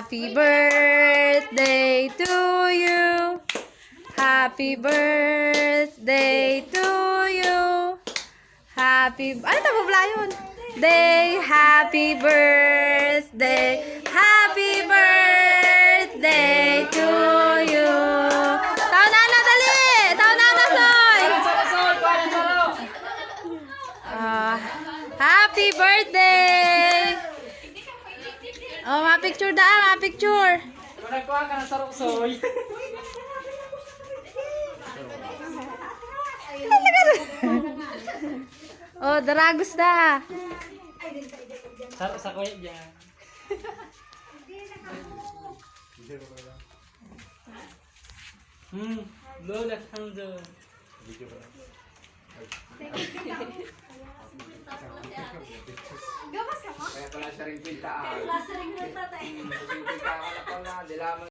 Happy birthday to you. Happy birthday to you. Ano ito mo yun? Happy birthday. Happy birthday to you. Tao na, dali. Tao na, Soy. Happy birthday. Oh, ma-picture da, ma-picture. Nagkuha ka ng sarok, Soy. Oh, daragos da. Sarok sa kuya dyan. Lola kang doon. Kaya pala siya rin pintaan. Pintaan ka na pala, di lamang